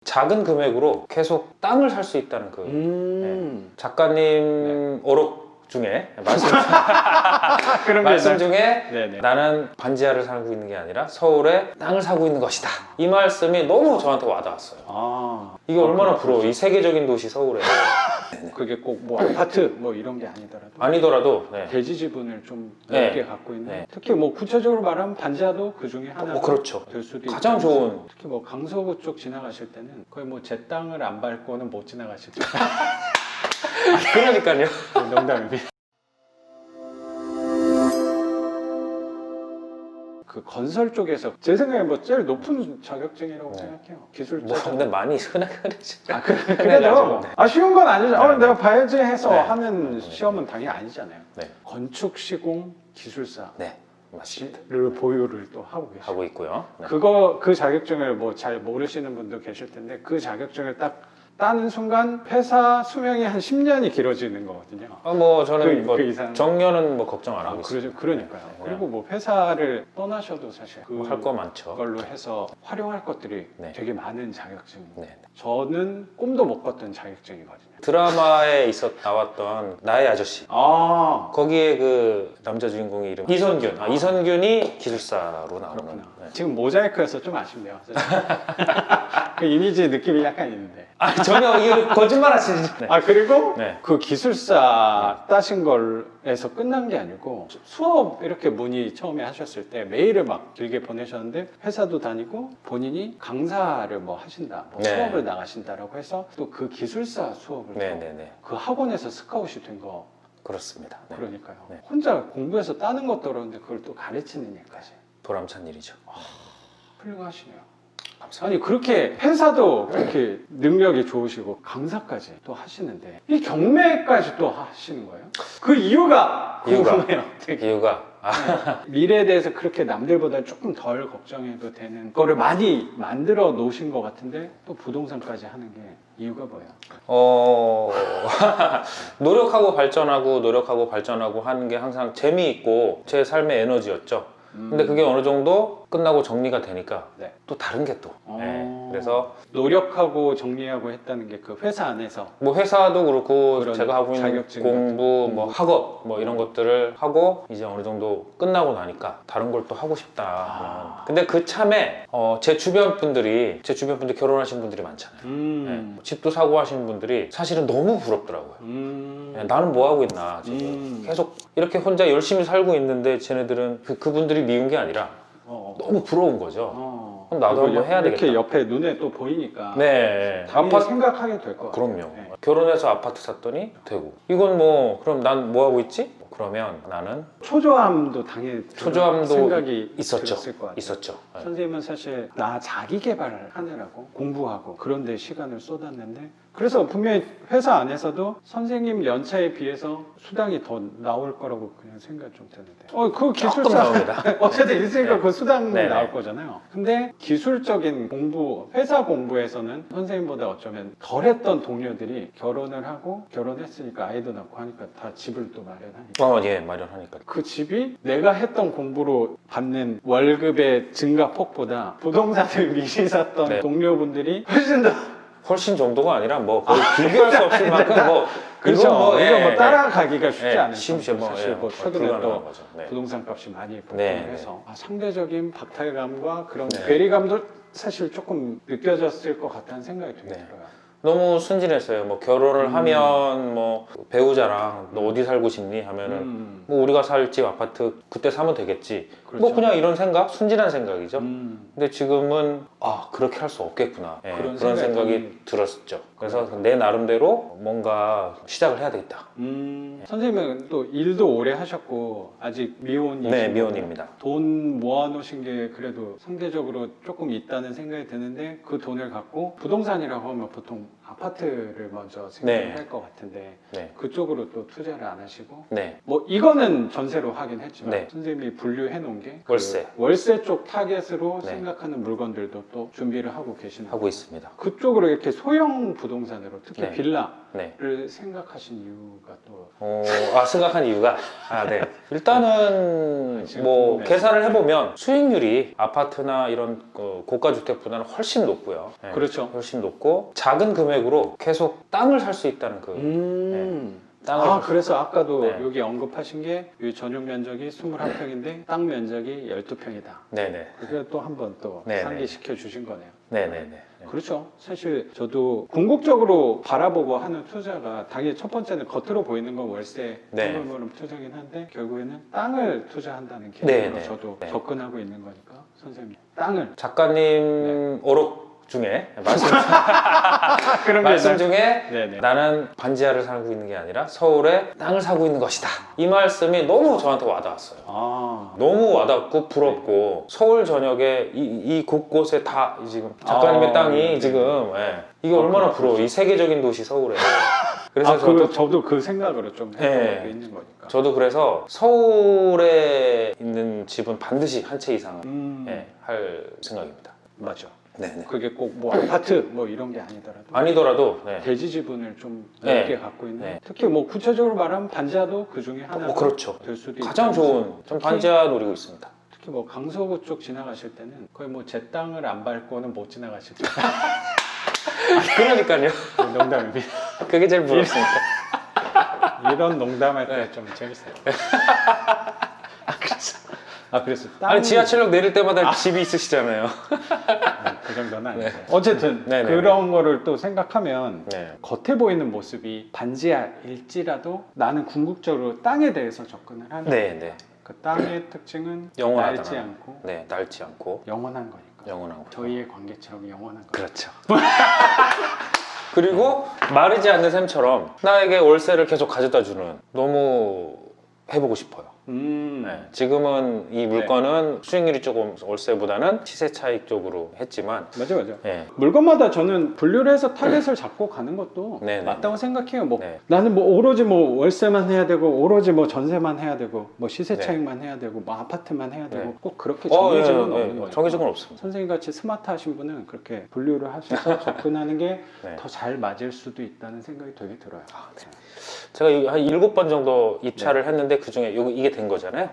작은 금액으로 계속 땅을 살 수 있다는 그 네. 작가님 오록 중에 그런 말씀 중에 네네. 나는 반지하를 살고 있는 게 아니라 서울에 땅을 사고 있는 것이다. 이 말씀이 너무 저한테 와닿았어요. 아, 이게 얼마나 부러워. 이 세계적인 도시 서울에 그게 꼭 뭐 아파트 뭐 이런 게 아니더라도 아니더라도 네. 대지 지분을 좀 네. 넓게 갖고 있는 네. 특히 뭐 구체적으로 말하면 반지하도 그 중에 하나가 그렇죠. 될 수도 가장 있고 좋은 특히 뭐 강서구 쪽 지나가실 때는 거의 뭐 제 땅을 안 밟고는 못 지나가실 때 그러니까요. 농담입니다. 그 건설 쪽에서 제 생각에 뭐 제일 높은 자격증이라고 네. 생각해요. 기술자. 뭐 근데 많이 흔하죠. 아 그래도 네. 쉬운 건 아니죠. 네, 네. 내가 봐야지 해서 네. 하는 네. 시험은 당연히 아니잖아요. 네. 건축 시공 기술사. 네. 맞습니다. 를 보유를 또 하고 계시고 하고 있고요. 네. 그 자격증을 뭐 잘 모르시는 분도 계실 텐데 그 자격증을 딱 따는 순간 회사 수명이 한 10년이 길어지는 거거든요. 뭐 저는 뭐 그 이상 정년은 뭐 걱정 안 하고 있어요. 그러니까요. 네. 그리고 뭐 회사를 떠나셔도 사실 뭐 할 거 많죠. 그걸로 해서 활용할 것들이 네. 되게 많은 자격증입니다. 네. 저는 꿈도 못 꿨던 자격증이거든요. 드라마에 나왔던 나의 아저씨. 아 거기에 그 남자 주인공의 이름 이선균. 이선균이 기술사로 나오는. 그렇구나. 네. 지금 모자이크여서 좀 아쉽네요. 그 이미지 느낌이 약간 있는데. 전혀 이게 거짓말 하시지. 네. 그리고 네. 그 기술사 따신 걸에서 끝난 게 아니고 수업 이렇게 문의 처음에 하셨을 때 메일을 막 길게 보내셨는데 회사도 다니고 본인이 강사를 뭐 하신다, 뭐 네. 수업을 나가신다라고 해서 또 그 기술사 수업을 네네네. 그 학원에서 스카웃이 된 거 그렇습니다. 네. 그러니까요. 네. 혼자 공부해서 따는 것도 어려운데 그걸 또 가르치는 일까지 보람찬 일이죠. 훌륭하시네요. 아니 그렇게 회사도 그렇게 능력이 좋으시고 강사까지 또 하시는데 이 경매까지 또 하시는 거예요? 그 이유가 궁금해요. 되게. 이유가 미래에 대해서 그렇게 남들보다 조금 덜 걱정해도 되는 거를 많이 만들어 놓으신 것 같은데 또 부동산까지 하는 게 이유가 뭐예요? 노력하고 발전하고 하는 게 항상 재미있고 제 삶의 에너지였죠. 근데 그게 어느 정도 끝나고 정리가 되니까 네. 또 다른 게 또. 그래서 노력하고 정리하고 했다는 게 그 회사 안에서 뭐 회사도 그렇고 그런 제가 하고 있는 자격증 공부, 뭐 학업 뭐 이런 것들을 하고 이제 어느 정도 끝나고 나니까 다른 걸 또 하고 싶다. 근데 그 참에 제 주변 분들이 결혼하신 분들이 많잖아요. 네. 집도 사고 하시는 분들이 사실은 너무 부럽더라고요. 나는 뭐 하고 있나 지금 계속 이렇게 혼자 열심히 살고 있는데 쟤네들은 그분들이 미운 게 아니라 너무 부러운 거죠. 그럼 나도 한번 해야 되겠다. 이렇게 옆에 눈에 또 보이니까 네. 당연히 생각하게 될 것 같아요. 그럼요. 네. 결혼해서 아파트 샀더니 되고. 이건 뭐 그럼 난 뭐 하고 있지? 그러면 나는 초조함도 당연히 초조함도 생각이 있었죠. 들었을 것 같아요. 있었죠. 네. 선생님은 사실 나 자기 개발을 하느라고 공부하고 그런 데 시간을 쏟았는데 그래서 분명히 회사 안에서도 선생님 연차에 비해서 수당이 더 나올 거라고 그냥 생각 좀 드는데 그 조금 기술사 나옵니다. 어쨌든 있으니까 네. 그 수당 네네. 나올 거잖아요. 근데 기술적인 공부, 회사 공부에서는 선생님보다 어쩌면 덜했던 동료들이 결혼을 하고 결혼했으니까 아이도 낳고 하니까 다 집을 또 마련하니까 예, 마련하니까. 그 집이 내가 했던 공부로 받는 월급의 증가폭보다 부동산을 미리 샀던 네. 동료분들이 훨씬 더 훨씬 정도가 아니라 뭐 거의 비교할 수 없을 만큼 뭐 그렇죠. 이거 뭐 따라가기가 쉽지 않은 심지어 뭐, 사실 뭐 최근에 불가능한 또 거죠. 네. 부동산 값이 많이 폭등을 네, 해서 상대적인 박탈감과 그런 네. 괴리감도 사실 조금 느껴졌을 것 같다는 생각이 되게 네. 들어요. 너무 순진했어요. 뭐 결혼을 하면 뭐 배우자랑 너 어디 살고 싶니 하면은 뭐 우리가 살 집 아파트 그때 사면 되겠지. 그렇죠. 뭐 그냥 이런 생각, 순진한 생각이죠. 음. 근데 지금은 그렇게 할 수 없겠구나. 예, 그런 그런 생각이 생각이 들었죠. 그래서 내 나름대로 뭔가 시작을 해야 되겠다. 선생님은 또 일도 오래 하셨고 아직 미혼이시고 네, 미혼입니다. 돈 모아놓으신 게 그래도 상대적으로 조금 있다는 생각이 드는데 그 돈을 갖고 부동산이라고 하면 보통 아파트를 먼저 생각을 네. 할 것 같은데 네. 그쪽으로 또 투자를 안 하시고 네. 뭐 이거는 전세로 하긴 했지만 네. 선생님이 분류해 놓은 게 월세. 그 월세 쪽 타겟으로 네. 생각하는 물건들도 또 준비를 하고 계시는 하고 있습니다. 그쪽으로 이렇게 소형 부동산으로 특히 네. 빌라 네. 생각하신 이유가 또 생각한 이유가 네. 일단은 뭐 네. 계산을 해보면 수익률이 아파트나 이런 고가 주택보다는 훨씬 높고요. 네. 그렇죠. 훨씬 높고 작은 금액으로 계속 땅을 살 수 있다는 그 땅을 그래서 아까도 네. 여기 언급하신 게 이 전용 면적이 21평인데 땅 면적이 12평이다. 네네. 그게 또 한 번 또 네네. 상기시켜 주신 거네요. 네네네. 그렇죠. 사실 저도 궁극적으로 바라보고 하는 투자가 당연히 첫 번째는 겉으로 보이는 건 월세 네. 현금으로 투자긴 한데 결국에는 땅을 투자한다는 개념으로 네, 네. 저도 네. 접근하고 있는 거니까 선생님 땅을 작가님 오록 중에 그런 말씀 게 중에 네네. 나는 반지하를 살고 있는 게 아니라 서울에 땅을 사고 있는 것이다. 이 말씀이 너무 저한테 와닿았어요. 너무 와닿고 부럽고 서울 전역에 이 곳곳에 다 지금 작가님의 땅이 네. 지금 이게 얼마나 부러워. 이 세계적인 도시 서울에. 그래서 저도 그 생각으로 좀 해보고 네. 있는 거니까. 저도 그래서 서울에 있는 집은 반드시 한 채 이상은 할 생각입니다. 맞죠. 네네. 그게 꼭 뭐 아파트 뭐 이런 게 아니더라도 아니더라도 대지 지분을 좀 네. 넓게 갖고 있는 네. 특히 뭐 구체적으로 말하면 반지하도 그 중에 하나 그렇죠. 될 수도 가장 있고. 좋은 전 반지하 노리고 있습니다. 특히 뭐 강서구 쪽 지나가실 때는 거의 뭐 제 땅을 안 밟고는 못 지나가실 거예요. 그러니까요. 농담입니다. 그게 제일 부럽습니다. 이런 농담할 때 좀 재밌어요. 그래서 땅 아니 지하철역 내릴 때마다 집이 있으시잖아요. 그 정도는 아닌데 어쨌든 네네네. 그런 거를 또 생각하면 네. 겉에 보이는 모습이 반지하일지라도 나는 궁극적으로 땅에 대해서 접근을 하는 네, 네. 그 땅의 특징은 영원하다. 낡지 않고 네, 닳지 않고 영원한 거니까 영원하고. 저희의 관계처럼 영원한 거. 그렇죠. 그리고 마르지 않는 샘처럼 나에게 월세를 계속 가져다 주는 너무 해보고 싶어요. 네, 지금은 이 물건은 수익률이 조금 월세보다는 시세 차익 쪽으로 했지만 맞아. 네. 물건마다 저는 분류를 해서 타겟을 잡고 가는 것도 네네. 맞다고 생각해요. 뭐 네. 나는 뭐 오로지 뭐 월세만 해야 되고 오로지 뭐 전세만 해야 되고 뭐 시세 네. 차익만 해야 되고 뭐 아파트만 해야 되고 네. 꼭 그렇게 정해진 건 예, 없는 거예요. 정해진 건 없습니다. 선생님 같이 스마트하신 분은 그렇게 분류를 하셔서 접근하는 게 더 네. 잘 맞을 수도 있다는 생각이 되게 들어요. 제가 한 7번 정도 입찰을 했는데 그중에 이게 된 거잖아요.